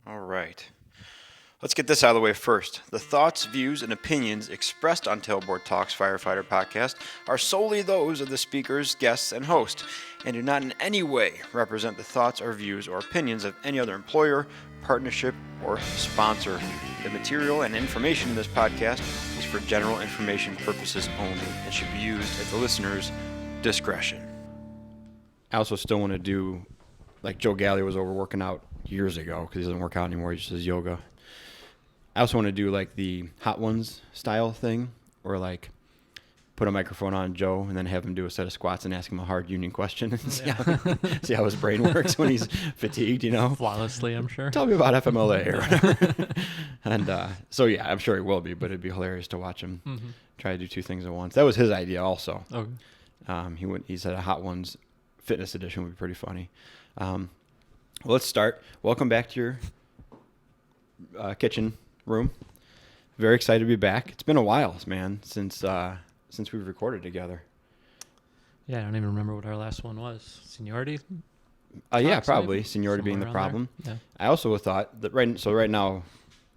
All right. Let's get this out of the way first. The thoughts, views, and opinions expressed on Tailboard Talks Firefighter podcast are solely those of the speakers, guests, and host, and do not in any way represent the thoughts or views or opinions of any other employer, partnership, or sponsor. The material and information in this podcast is for general information purposes only and should be used at the listener's discretion. I also still want to do, like Joe Galley was over working out years ago because he doesn't work out anymore. He just does yoga. I also want to do like the Hot Ones style thing, or like put a microphone on Joe and then have him do a set of squats and ask him a hard union question and see how his brain works when he's fatigued, Flawlessly, I'm sure. Tell me about FMLA or whatever. And so, yeah, I'm sure he will be, but it'd be hilarious to watch him try to do two things at once. That was his idea also. Okay. He said a Hot Ones fitness edition would be pretty funny. Well, let's start. Welcome back to your kitchen room. Very excited to be back. It's been a while, man, since we've recorded together. Yeah, I don't even remember what our last one was. Seniority? Yeah, probably. Maybe? Seniority being the problem. Yeah. I also thought that right now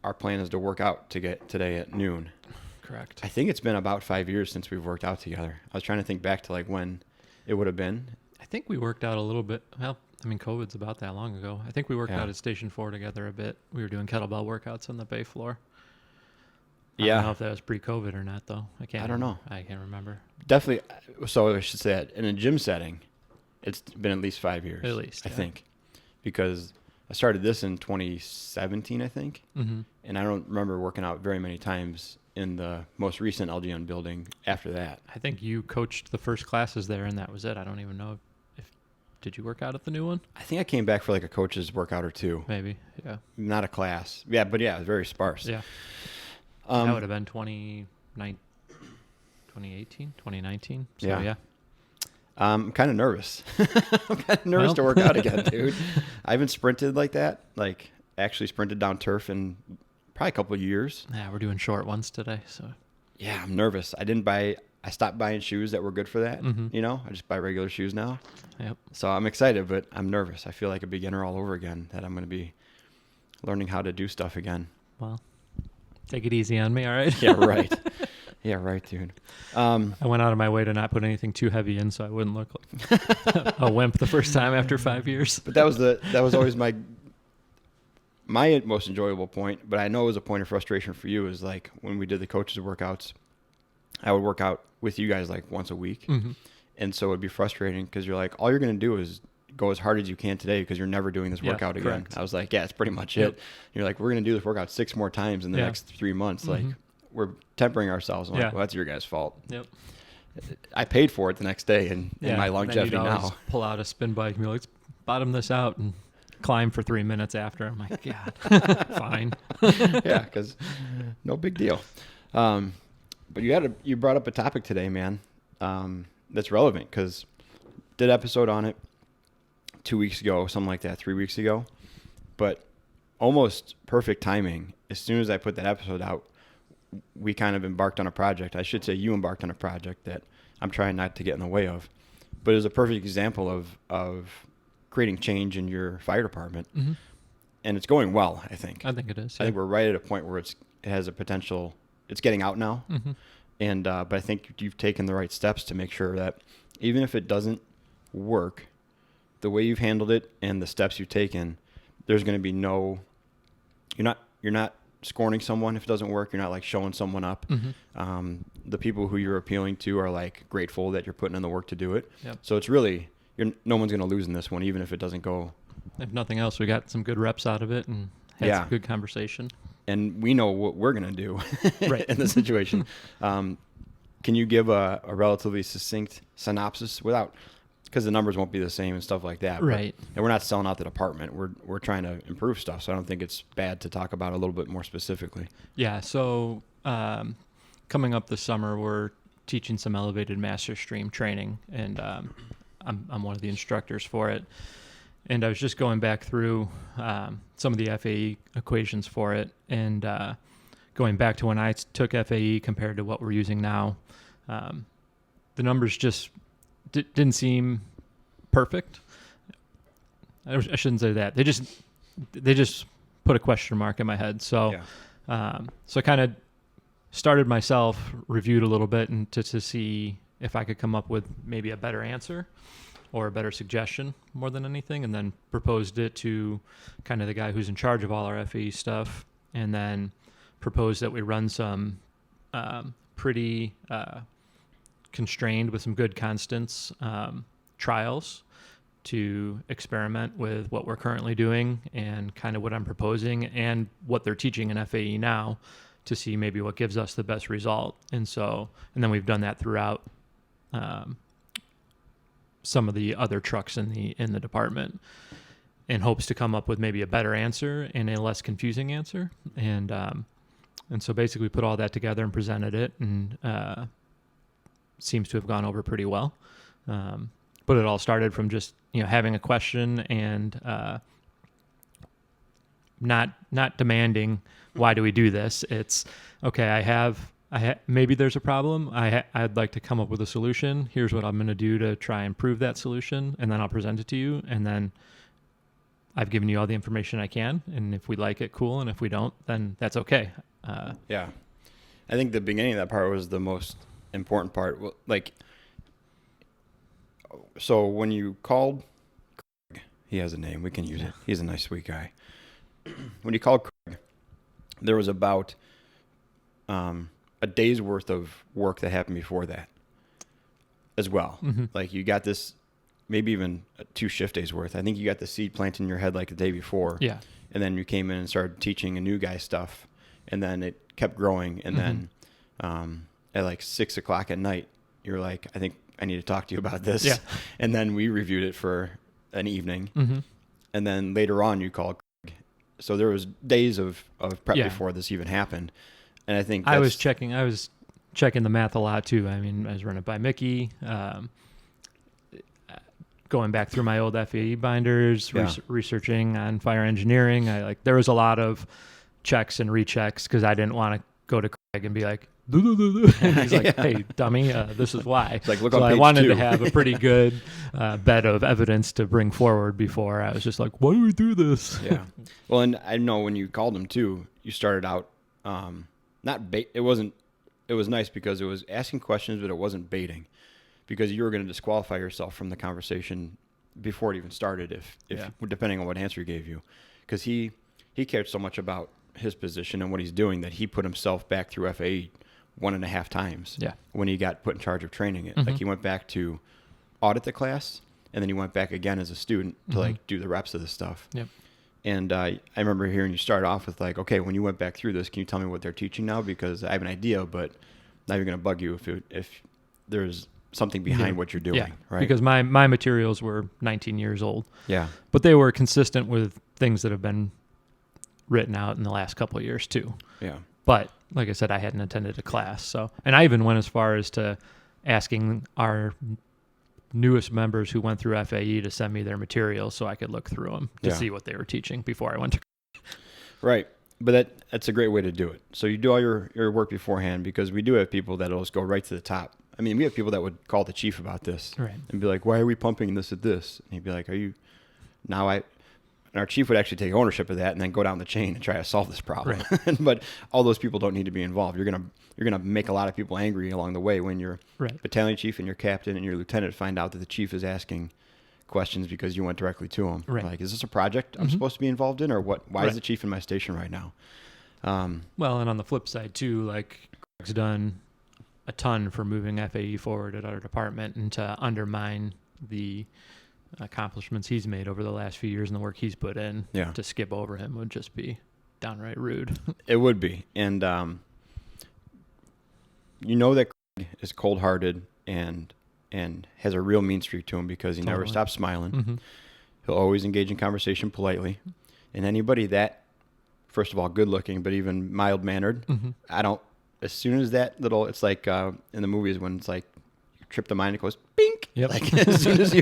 our plan is to work out today at noon. Correct. I think it's been about 5 years since we've worked out together. I was trying to think back to like when it would have been. I think we worked out a little bit. Well, I mean, COVID's about that long ago. I think we worked out at Station 4 together a bit. We were doing kettlebell workouts on the bay floor. I don't know if that was pre-COVID or not, though. I don't know. I can't remember. Definitely. So I should say that in a gym setting, it's been at least 5 years. At least, I think. Because I started this in 2017, I think. Mm-hmm. And I don't remember working out very many times in the most recent LGN building after that. I think you coached the first classes there, and that was it. I don't even know did you work out at the new one? I think I came back for like a coach's workout or two. Maybe, yeah. Not a class. Yeah, but yeah, it was very sparse. Yeah. That would have been 2018, 2019. So, yeah. I'm kind of nervous. I'm kind of nervous to work out again, dude. I haven't sprinted like that, like actually sprinted down turf in probably a couple of years. Yeah, we're doing short ones today, so. Yeah, I'm nervous. I stopped buying shoes that were good for that, I just buy regular shoes now. Yep. So I'm excited, but I'm nervous. I feel like a beginner all over again, that I'm going to be learning how to do stuff again. Well, take it easy on me, all right? Yeah, right. Yeah, right, dude. I went out of my way to not put anything too heavy in so I wouldn't look like a wimp the first time after 5 years. But that was always my most enjoyable point, but I know it was a point of frustration for you, is like when we did the coaches workouts, I would work out with you guys like once a week. Mm-hmm. And so it'd be frustrating because you're like, all you're going to do is go as hard as you can today because you're never doing this workout again. Correct. I was like, yeah, it's pretty much it. You're like, we're going to do this workout 6 more times in the next 3 months. Mm-hmm. Like, we're tempering ourselves. I'm like, well, that's your guys' fault. Yep. I paid for it the next day in my longevity now. Pull out a spin bike and be like, let's bottom this out and climb for 3 minutes after. I'm like, God, fine. Yeah, because no big deal. But you brought up a topic today, man, that's relevant because did an episode on it 2 weeks ago, something like that, 3 weeks ago. But almost perfect timing. As soon as I put that episode out, we kind of embarked on a project. I should say you embarked on a project that I'm trying not to get in the way of. But it was a perfect example of creating change in your fire department. Mm-hmm. And it's going well, I think. I think it is. I think we're right at a point where it has a potential. It's getting out now. Mm-hmm. And but I think you've taken the right steps to make sure that even if it doesn't work, the way you've handled it and the steps you've taken, there's going to be you're not scorning someone if it doesn't work. You're not like showing someone up. Mm-hmm. The people who you're appealing to are like grateful that you're putting in the work to do it. Yep. So it's really, no one's going to lose in this one, even if it doesn't go. If nothing else, we got some good reps out of it and had some good conversation. And we know what we're going to do in the situation. Can you give a relatively succinct synopsis because the numbers won't be the same and stuff like that. Right. And we're not selling out the department. We're trying to improve stuff. So I don't think it's bad to talk about it a little bit more specifically. Yeah. So coming up this summer, we're teaching some elevated master stream training, and I'm one of the instructors for it. And I was just going back through some of the FAE equations for it, and going back to when I took FAE compared to what we're using now. The numbers just didn't seem perfect. I shouldn't say that. They just put a question mark in my head. So, so I kind of started myself, reviewed a little bit, and to see if I could come up with maybe a better answer or a better suggestion more than anything, and then proposed it to kind of the guy who's in charge of all our FAE stuff, and then proposed that we run some pretty constrained with some good constants trials to experiment with what we're currently doing and kind of what I'm proposing and what they're teaching in FAE now to see maybe what gives us the best result. And then we've done that throughout some of the other trucks in the department in hopes to come up with maybe a better answer and a less confusing answer. And so basically put all that together and presented it, and seems to have gone over pretty well. But it all started from just, having a question and not demanding, why do we do this? It's, okay, maybe there's a problem. I'd like to come up with a solution. Here's what I'm going to do to try and prove that solution, and then I'll present it to you. And then I've given you all the information I can. And if we like it, cool. And if we don't, then that's okay. Yeah. I think the beginning of that part was the most important part. So when you called Craig, he has a name, we can use it. He's a nice, sweet guy. When you called Craig, there was about a day's worth of work that happened before that as well. Mm-hmm. Like you got this, maybe even 2 shift days worth. I think you got the seed planted in your head like the day before. Yeah. And then you came in and started teaching a new guy stuff. And then it kept growing. And then at like 6 o'clock at night, you're like, I think I need to talk to you about this. Yeah. And then we reviewed it for an evening. Mm-hmm. And then later on you called Craig. So there was days of prep before this even happened. And I think I was checking the math a lot too. I mean, I was running it by Mickey, going back through my old FAE binders, researching on fire engineering. There was a lot of checks and rechecks because I didn't want to go to Craig and be like, and he's like, hey, dummy, this is why. It's like, look so on I page wanted 2. to have a pretty good bed of evidence to bring forward before I was just like, why do we do this? Yeah. Well, and I know when you called him too, you started out, it was nice because it was asking questions, but it wasn't baiting because you were going to disqualify yourself from the conversation before it even started if depending on what answer he gave you. Because he cared so much about his position and what he's doing that he put himself back through FAE 1.5 times when he got put in charge of training it. Mm-hmm. Like he went back to audit the class, and then he went back again as a student to do the reps of this stuff. Yep. And I remember hearing you start off with like, okay, when you went back through this, can you tell me what they're teaching now? Because I have an idea, but now you're going to bug you if there's something behind what you're doing, right? Because my materials were 19 years old. Yeah. But they were consistent with things that have been written out in the last couple of years too. Yeah. But like I said, I hadn't attended a class. And I even went as far as to asking our newest members who went through FAE to send me their materials so I could look through them to see what they were teaching before I went to. Right. But that's a great way to do it. So you do all your work beforehand, because we do have people that'll just go right to the top. I mean, we have people that would call the chief about this and be like, why are we pumping this at this? And he'd be like, and our chief would actually take ownership of that and then go down the chain and try to solve this problem. Right. But all those people don't need to be involved. You're gonna make a lot of people angry along the way when your battalion chief and your captain and your lieutenant find out that the chief is asking questions because you went directly to him. Right. Like, is this a project I'm supposed to be involved in, or what? Why is the chief in my station right now? Well, and on the flip side too, like Craig's done a ton for moving FAE forward at our department, and to undermine the accomplishments he's made over the last few years and the work he's put in, to skip over him would just be downright rude. It would be. And you know that Craig is cold-hearted and has a real mean streak to him because he never stops smiling. Mm-hmm. He'll always engage in conversation politely. And anybody that, first of all, good-looking, but even mild-mannered, as soon as that little, it's like in the movies when it's like, trip the mind, it goes bink. Yep. Like as soon as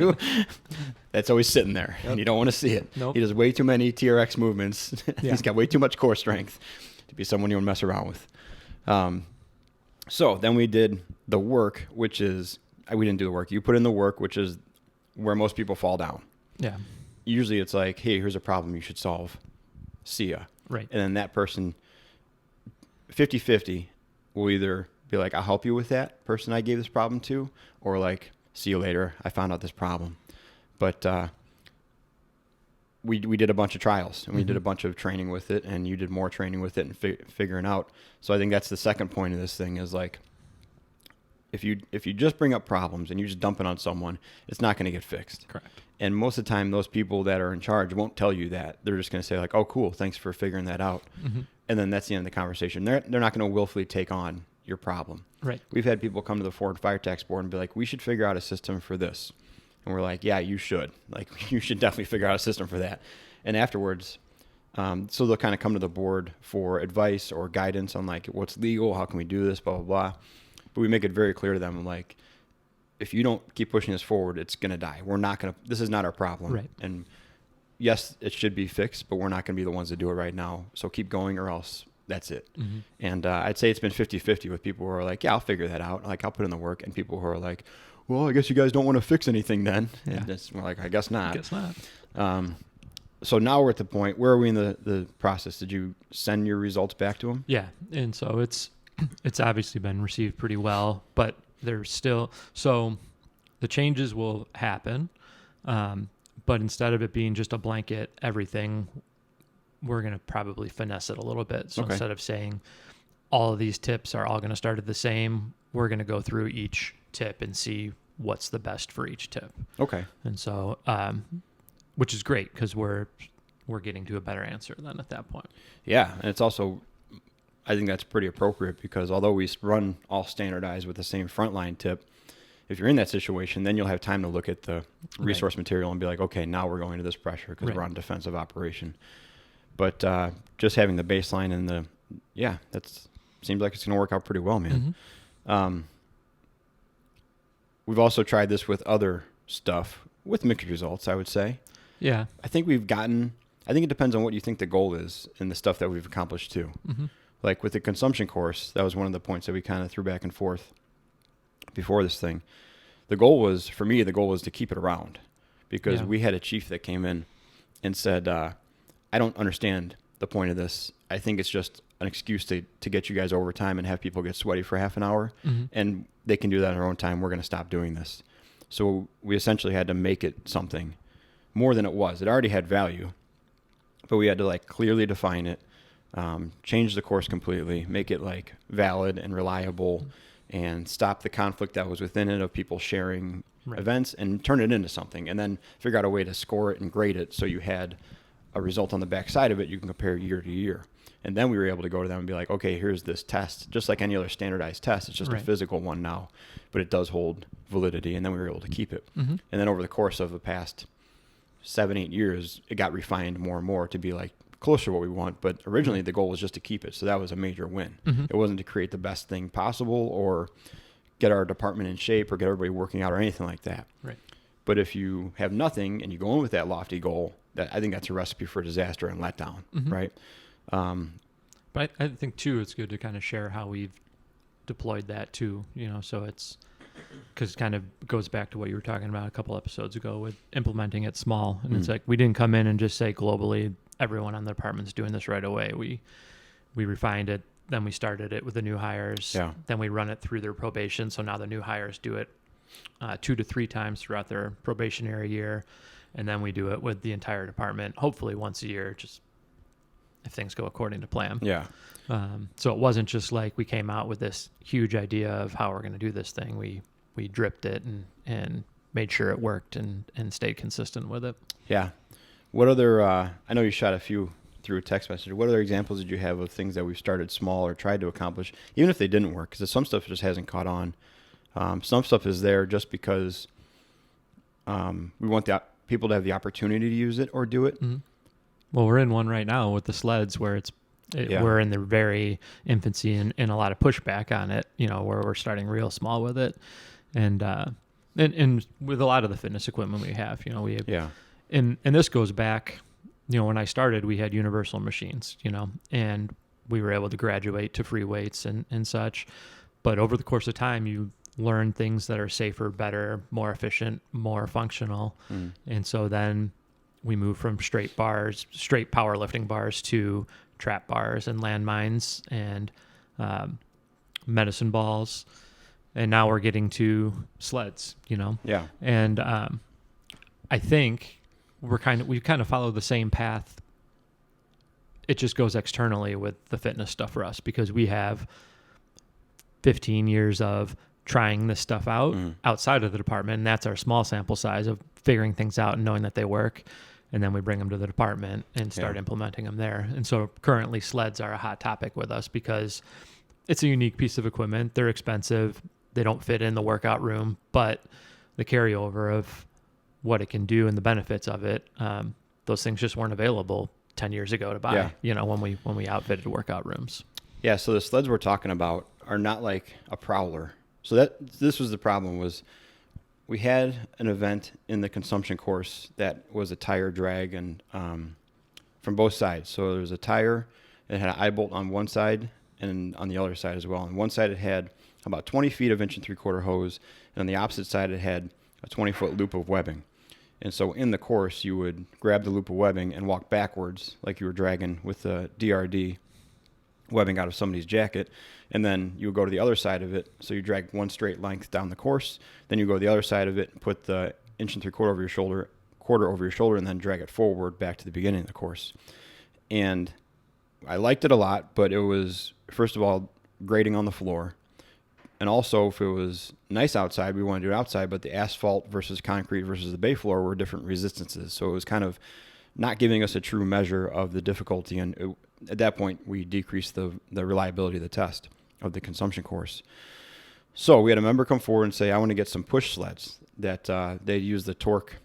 that's always sitting there, and you don't want to see it. Nope. He does way too many TRX movements. He's got way too much core strength to be someone you want to mess around with. So then we did the work, which is, we didn't do the work. You put in the work, which is where most people fall down. Yeah. Usually it's like, hey, here's a problem you should solve. See ya. Right. And then that person 50-50 will either be like, I'll help you with that person I gave this problem to, or like, see you later, I found out this problem. But we did a bunch of trials, and we did a bunch of training with it, and you did more training with it and figuring out. So I think that's the second point of this thing is like, if you just bring up problems and you just dump it on someone, it's not going to get fixed. Correct. And most of the time, those people that are in charge won't tell you that. They're just going to say like, oh, cool, thanks for figuring that out. And then that's the end of the conversation. They're not going to willfully take on your problem. Right. We've had people come to the Ford Fire Tax Board and be like, we should figure out a system for this. And we're like, yeah, you should. Like, you should definitely figure out a system for that. And afterwards, so they'll kind of come to the board for advice or guidance on like what's legal, how can we do this, blah, blah, blah. But we make it very clear to them, like, if you don't keep pushing this forward, it's going to die. We're not going to, this is not our problem. Right. And yes, it should be fixed, but we're not going to be the ones to do it right now. So keep going or else that's it. And I'd say it's been 50-50 with people who are like, yeah, I'll figure that out. Like, I'll put in the work. And people who are like, well, I guess you guys don't want to fix anything then. Yeah. And we're like, I guess not. Guess not. So now we're at the point, where are we in the process? Did you send your results back to them? Yeah. And so it's obviously been received pretty well, but there's still, so the changes will happen. But instead of it being just a blanket everything, we're going to probably finesse it a little bit. So instead of saying all of these tips are all going to start at the same, we're going to go through each tip and see what's the best for each tip. Okay. And so, which is great because we're getting to a better answer then at that point. Yeah. And it's also, I think that's pretty appropriate because although we run all standardized with the same frontline tip, if you're in that situation, then you'll have time to look at the resource material and be like, okay, now we're going to this pressure because we're on defensive operation. But just having the baseline and that's seems like it's going to work out pretty well, man. We've also tried this with other stuff with mixed results, I would say. Yeah. I think it depends on what you think the goal is and the stuff that we've accomplished too. Like with the consumption course, that was one of the points that we kind of threw back and forth before this thing. The goal was to keep it around because we had a chief that came in and said, I don't understand the point of this. I think it's just an excuse to get you guys overtime and have people get sweaty for half an hour and they can do that in their own time. We're going to stop doing this. So we essentially had to make it something more than it was. It already had value, but we had to like clearly define it, change the course completely, make it like valid and reliable and stop the conflict that was within it of people sharing events and turn it into something and then figure out a way to score it and grade it so you had a result on the back side of it you can compare year to year. And then we were able to go to them and be like, okay, here's this test. Just like any other standardized test, it's just a physical one now, but it does hold validity. And then we were able to keep it. And then over the course of the past 7-8 years, it got refined more and more to be like closer to what we want. But originally the goal was just to keep it. So that was a major win. It wasn't to create the best thing possible or get our department in shape or get everybody working out or anything like that. Right. But if you have nothing and you go in with that lofty goal, I think that's a recipe for disaster and letdown, right? But I think too, it's good to kind of share how we've deployed that too, so it's because it kind of goes back to what you were talking about a couple episodes ago with implementing it small. And it's like, we didn't come in and just say globally, everyone on the department's doing this right away. We refined it. Then we started it with the new hires. Yeah. Then we run it through their probation. So now the new hires do it 2 to 3 times throughout their probationary year. And then we do it with the entire department, hopefully once a year, just if things go according to plan. Yeah. So it wasn't just like we came out with this huge idea of how we're going to do this thing. We dripped it and made sure it worked and stayed consistent with it. Yeah. What other, I know you shot a few through a text message. What other examples did you have of things that we've started small or tried to accomplish, even if they didn't work? Because some stuff just hasn't caught on. Some stuff is there just because we want the people to have the opportunity to use it or do it. Well, we're in one right now with the sleds where we're in the very infancy and a lot of pushback on it, where we're starting real small with it. And with a lot of the fitness equipment we have, and this goes back, when I started, we had universal machines, and we were able to graduate to free weights and such. But over the course of time, you learn things that are safer, better, more efficient, more functional. And so then we moved from straight powerlifting bars to trap bars and landmines and medicine balls. And now we're getting to sleds, Yeah. And I think we kind of follow the same path. It just goes externally with the fitness stuff for us because we have 15 years of trying this stuff out outside of the department. And that's our small sample size of figuring things out and knowing that they work. And then we bring them to the department and start implementing them there. And so currently sleds are a hot topic with us because it's a unique piece of equipment. They're expensive. They don't fit in the workout room, but the carryover of what it can do and the benefits of it, those things just weren't available 10 years ago to buy, when we outfitted workout rooms. Yeah. So the sleds we're talking about are not like a prowler. So this was the problem was we had an event in the consumption course that was a tire drag and from both sides. So there was a tire, it had an eye bolt on one side and on the other side as well. On one side it had about 20 feet of 1 3/4 hose, and on the opposite side it had a 20-foot loop of webbing. And so in the course you would grab the loop of webbing and walk backwards like you were dragging with the DRD webbing out of somebody's jacket, and then you would go to the other side of it. So you drag one straight length down the course, then you go to the other side of it and put the 1 3/4 over your shoulder, quarter over your shoulder, and then drag it forward back to the beginning of the course. And I liked it a lot, but it was, first of all, grading on the floor. And also, if it was nice outside, we wanted to do it outside, but the asphalt versus concrete versus the bay floor were different resistances. So it was kind of not giving us a true measure of the difficulty. And at that point, we decreased the reliability of the test of the consumption course. So we had a member come forward and say, I want to get some push sleds that they use the Torque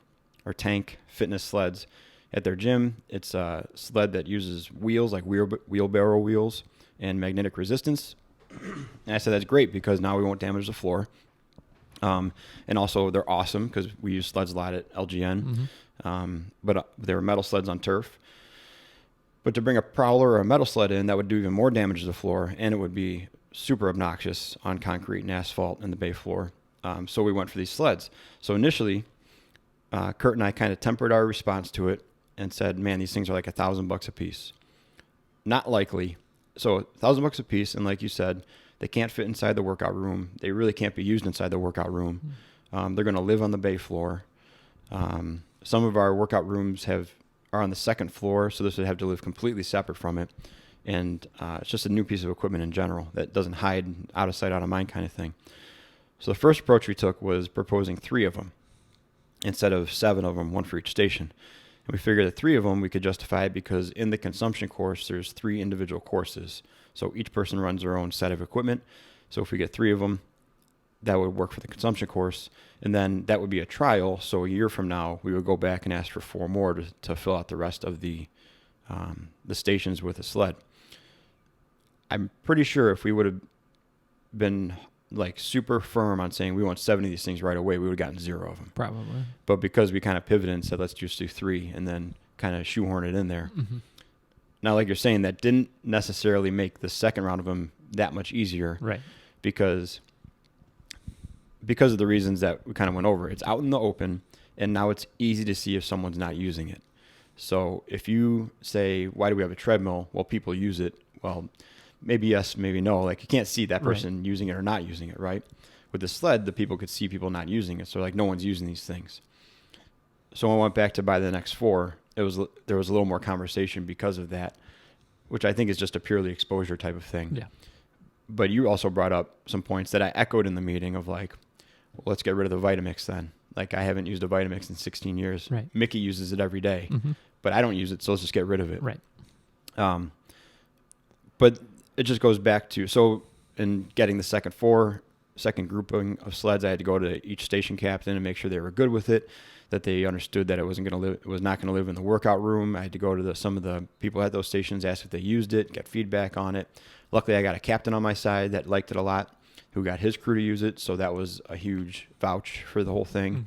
or Tank fitness sleds at their gym. It's a sled that uses wheels, like wheelbarrow wheels and magnetic resistance. And I said, that's great because now we won't damage the floor. And also they're awesome because we use sleds a lot at LGN. But they were metal sleds on turf. But to bring a prowler or a metal sled in, that would do even more damage to the floor, and it would be super obnoxious on concrete and asphalt and the bay floor. So we went for these sleds. So initially, Curt and I kind of tempered our response to it and said, man, these things are like $1,000 a piece. Not likely. So $1,000 a piece, and like you said, they can't fit inside the workout room. They really can't be used inside the workout room. They're going to live on the bay floor. Some of our workout rooms are on the second floor, so this would have to live completely separate from it. And it's just a new piece of equipment in general that doesn't hide, out of sight, out of mind kind of thing. So the first approach we took was proposing 3 of them instead of 7 of them, one for each station. And we figured that 3 of them we could justify because in the consumption course, there's 3 individual courses. So each person runs their own set of equipment. So if we get 3 of them, that would work for the consumption course. And then that would be a trial. So a year from now, we would go back and ask for 4 more to fill out the rest of the stations with a sled. I'm pretty sure if we would have been like super firm on saying we want 70 of these things right away, we would have gotten 0 of them. Probably. But because we kind of pivoted and said, let's just do 3 and then kind of shoehorn it in there. Now, like you're saying, that didn't necessarily make the second round of them that much easier. Right. Because of the reasons that we kind of went over. It's out in the open, and now it's easy to see if someone's not using it. So if you say, why do we have a treadmill? Well, people use it. Well, maybe yes, maybe no. Like you can't see that person using it or not using it, right? With the sled, the people could see people not using it. So like no one's using these things. So when I went back to buy the next 4, there was a little more conversation because of that, which I think is just a purely exposure type of thing. Yeah. But you also brought up some points that I echoed in the meeting of like, well, let's get rid of the Vitamix then. Like I haven't used a Vitamix in 16 years. Right. Mickey uses it every day, but I don't use it, so let's just get rid of it. Right. But it just goes back to, so in getting the second grouping of sleds, I had to go to each station captain and make sure they were good with it, that they understood that it was not going to live in the workout room. I had to go to some of the people at those stations, ask if they used it, get feedback on it. Luckily, I got a captain on my side that liked it a lot, who got his crew to use it, so that was a huge vouch for the whole thing.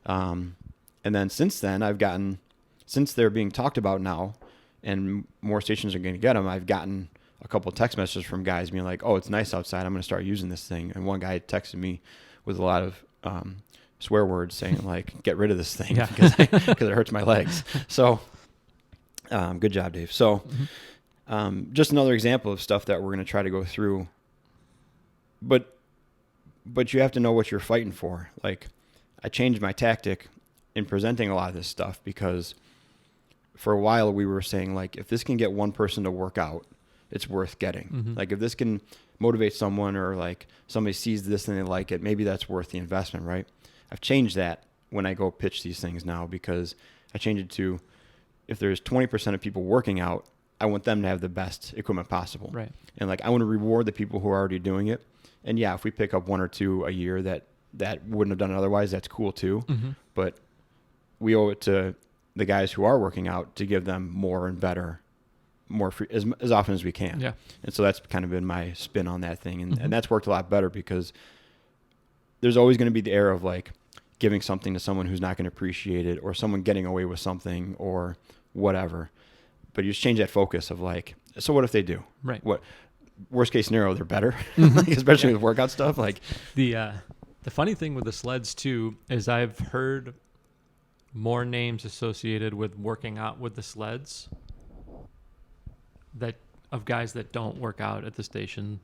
And then since then, since they're being talked about now, and more stations are going to get them, I've gotten a couple of text messages from guys being like, oh, it's nice outside, I'm going to start using this thing. And one guy texted me with a lot of swear words saying like, get rid of this thing because it hurts my legs. So good job, Dave. So Just another example of stuff that we're going to try to go through. But you have to know what you're fighting for. Like, I changed my tactic in presenting a lot of this stuff because for a while we were saying, like, if this can get one person to work out, it's worth getting. Mm-hmm. Like, if this can motivate someone, or like somebody sees this and they like it, maybe that's worth the investment, right? I've changed that when I go pitch these things now, because I changed it to, if there's 20% of people working out, I want them to have the best equipment possible. Right. And like, I want to reward the people who are already doing it. And yeah, if we pick up one or two a year that wouldn't have done it otherwise, that's cool too. Mm-hmm. But we owe it to the guys who are working out to give them more and better, more free, as often as we can. Yeah. And so that's kind of been my spin on that thing. And, Mm-hmm. and that's worked a lot better, because there's always going to be the air of like giving something to someone who's not going to appreciate it, or someone getting away with something or whatever. But you just change that focus of like, so what if they do? Right. What worst case scenario, they're better, Mm-hmm. like, especially with workout stuff. Like, The funny thing with the sleds too is I've heard more names associated with working out with the sleds of guys that don't work out at the station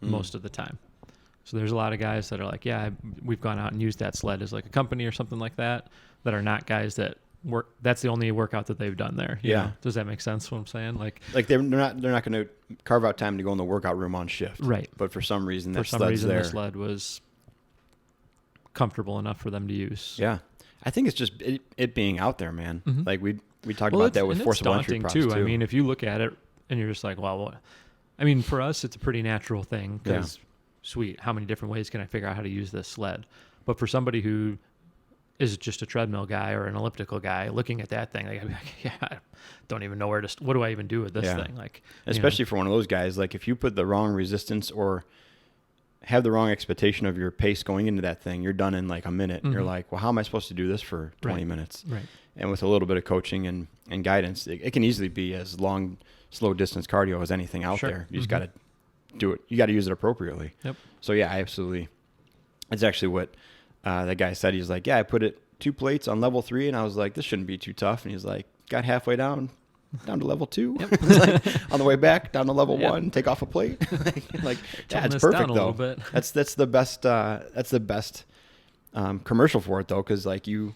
most of the time. So there's a lot of guys that are like, yeah, we've gone out and used that sled as like a company or something like that are not guys that work. That's the only workout that they've done there. You Yeah. know? Does that make sense what I'm saying? Like they're not going to carve out time to go in the workout room on shift. Right. But for some reason, for that some sled's reason there. the sled was comfortable enough for them to use. Yeah. I think it's just it being out there, man. Mm-hmm. Like we talked about that with forcible entry daunting props too. I mean, if you look at it and you're just like, well, I mean, for us, it's a pretty natural thing because, sweet, how many different ways can I figure out how to use this sled? But for somebody who is just a treadmill guy or an elliptical guy looking at that thing, like, yeah, I don't even know what do I even do with this thing? Like, especially for one of those guys, like if you put the wrong resistance or have the wrong expectation of your pace going into that thing, you're done in like a minute. And you're like, well, how am I supposed to do this for 20 minutes? Right. And with a little bit of coaching and guidance, it can easily be as long, slow distance cardio as anything out there. You just got to do it. You got to use it appropriately. Yep. So yeah, I absolutely. It's actually what that guy said. He's like, yeah, I put 2 plates on level 3, and I was like, this shouldn't be too tough. And he's like, got halfway down to level 2. Yep. Like, on the way back down to level 1, take off a plate. Like, yeah, it's perfect though. That's the best. That's the best commercial for it though, because like you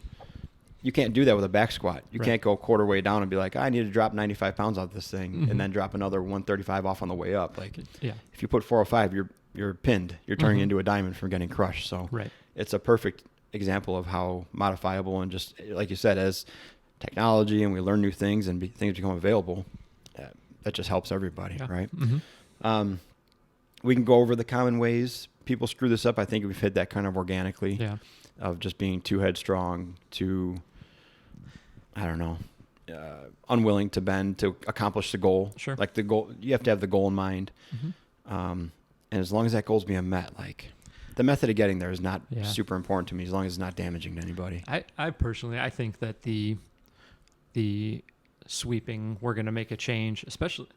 can't do that with a back squat. You can't go quarter way down and be like, I need to drop 95 pounds off this thing, and then drop another 135 off on the way up. Like, if you put 405, you're pinned. You're turning into a diamond from getting crushed. So it's a perfect example of how modifiable, and just like you said, as technology and we learn new things and things become available, that just helps everybody, right? Mm-hmm. We can go over the common ways people screw this up. I think we've hit that kind of organically, of just being too headstrong, too, I don't know, unwilling to bend to accomplish the goal. Sure. Like the goal, you have to have the goal in mind. And as long as that goal's being met, like the method of getting there is not super important to me, as long as it's not damaging to anybody. I personally, I think that the sweeping, we're going to make a change, especially,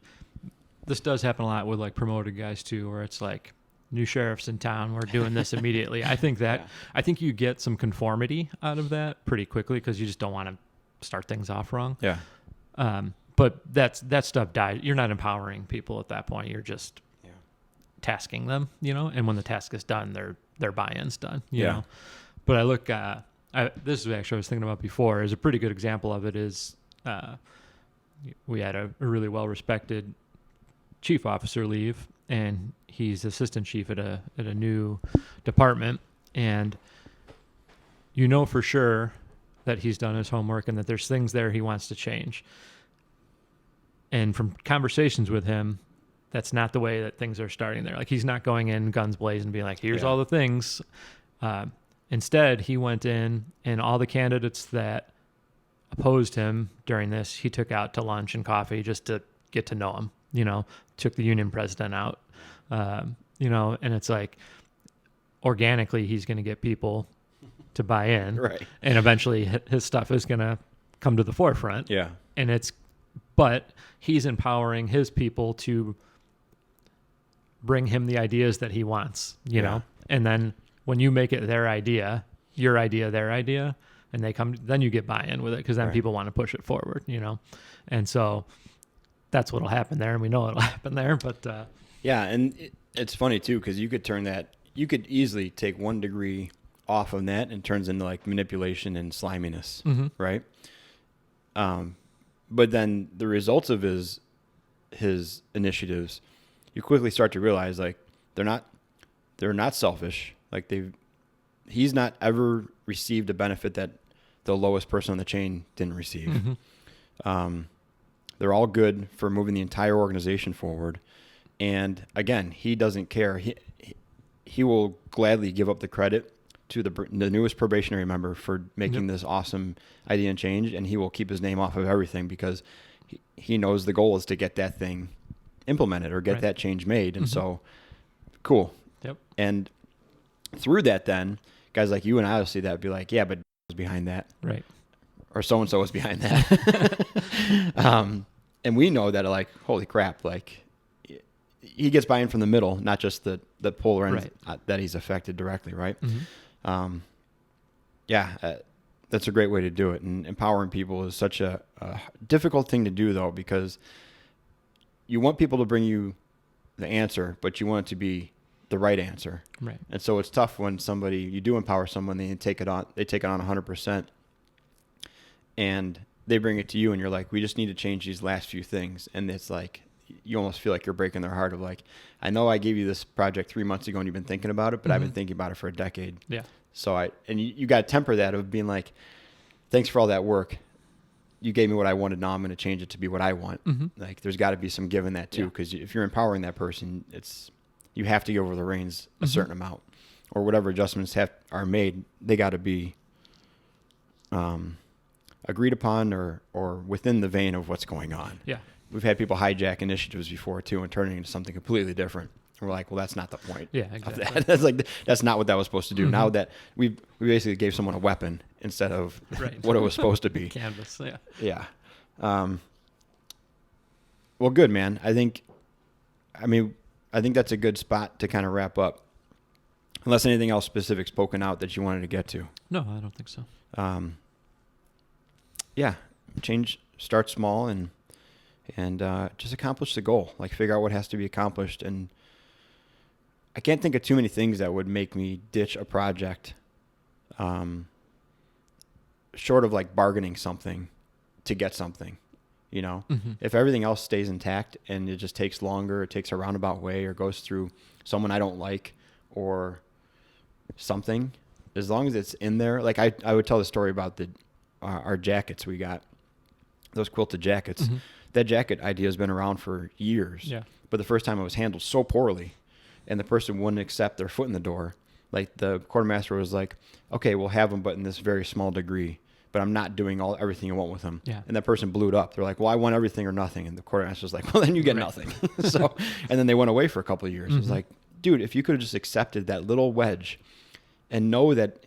this does happen a lot with like promoted guys too, where it's like, new sheriff's in town, we're doing this immediately. I think I think you get some conformity out of that pretty quickly, because you just don't want to start things off wrong. Yeah. But that stuff dies. You're not empowering people at that point. You're just tasking them, and when the task is done, their buy-in's done, you know. But I look, this is actually I was thinking about before, is a pretty good example of it is, we had a really well-respected chief officer leave, and he's assistant chief at a new department, and for sure that he's done his homework and that there's things there he wants to change. And from conversations with him, that's not the way that things are starting there. Like, he's not going in guns blazing and being like, here's all the things. Instead, he went in, and all the candidates that opposed him during this, he took out to lunch and coffee just to get to know him, took the union president out, and it's like, organically, he's going to get people to buy in. Right. And eventually his stuff is going to come to the forefront. Yeah. But he's empowering his people to bring him the ideas that he wants, you know? And then when you make it their idea, and they come, then you get buy-in with it, because then people want to push it forward, And so that's what'll happen there, and we know it'll happen there. But Yeah, and it's funny too because you could easily take 1 degree off of that and it turns into like manipulation and sliminess, right? But then the results of his initiatives, you quickly start to realize like they're not selfish. Like he's not ever received a benefit that the lowest person on the chain didn't receive. They're all good for moving the entire organization forward. And again, he doesn't care. He will gladly give up the credit to the newest probationary member for making this awesome idea and change, and he will keep his name off of everything because he knows the goal is to get that thing implemented or get that change made. And so, cool. Yep. And through that, then guys like you and I will see that and be like, yeah, but was behind that, right? Or so and so was behind that. And we know that like, holy crap, like he gets buy-in from the middle, not just the polar end that he's affected directly, right? That's a great way to do it. And empowering people is such a difficult thing to do, though, because you want people to bring you the answer, but you want it to be the right answer. Right. And so it's tough when you do empower someone, they take it on 100%, and they bring it to you, and you're like, we just need to change these last few things. And it's like, you almost feel like you're breaking their heart of like, I know I gave you this project 3 months ago and you've been thinking about it, but I've been thinking about it for a decade. Yeah. So you got to temper that of being like, thanks for all that work. You gave me what I wanted. Now I'm going to change it to be what I want. Like there's got to be some give in that too. Because if you're empowering that person, you have to give over the reins a certain amount, or whatever adjustments are made. They got to be agreed upon or within the vein of what's going on. Yeah. We've had people hijack initiatives before too and turn it into something completely different. And we're like, well, that's not the point. Yeah, exactly. Of that. That's not what that was supposed to do. Now that we basically gave someone a weapon instead of what it was supposed to be. Canvas. Yeah. Yeah. Well, good, man. I think that's a good spot to kind of wrap up. Unless anything else specific spoken out that you wanted to get to. No, I don't think so. Change, start small and just accomplish the goal. Like figure out what has to be accomplished. And I can't think of too many things that would make me ditch a project, short of like bargaining something to get something, you know. If everything else stays intact and it just takes longer, it takes a roundabout way or goes through someone I don't like or something, as long as it's in there. Like I would tell the story about our jackets we got, those quilted jackets. That jacket idea has been around for years. Yeah. But the first time it was handled so poorly and the person wouldn't accept their foot in the door. Like the quartermaster was like, okay, we'll have them, but in this very small degree, but I'm not doing everything you want with them. Yeah. And that person blew it up. They're like, well, I want everything or nothing. And the quartermaster was like, well, then you get nothing. And then they went away for a couple of years. It was like, dude, if you could have just accepted that little wedge and know that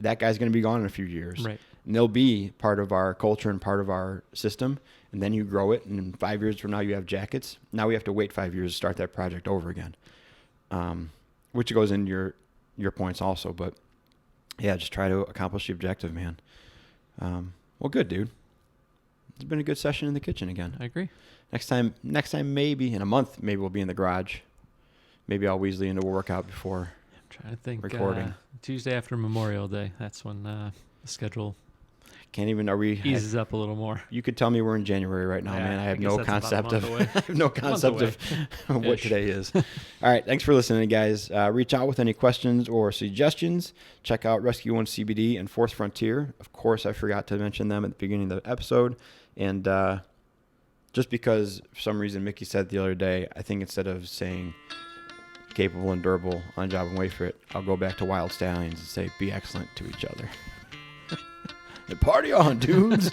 guy's going to be gone in a few years. Right. And they'll be part of our culture and part of our system. And then you grow it, and in 5 years from now, you have jackets. Now we have to wait 5 years to start that project over again, which goes in your points also. But, yeah, just try to accomplish the objective, man. Well, good, dude. It's been a good session in the kitchen again. I agree. Next time, maybe in a month, maybe we'll be in the garage. Maybe I'll weasel into a workout before I'm trying to think. Recording. Tuesday after Memorial Day. That's when the schedule... Can't even. Eases up a little more. You could tell me we're in January right now, man. I have no concept of. I have no concept of what today is. All right, thanks for listening, guys. Reach out with any questions or suggestions. Check out Rescue One CBD and Fourth Frontier. Of course, I forgot to mention them at the beginning of the episode, and just because for some reason Mickey said the other day, I think instead of saying capable and durable on job and wait for it, I'll go back to Wild Stallions and say be excellent to each other. And party on, dudes.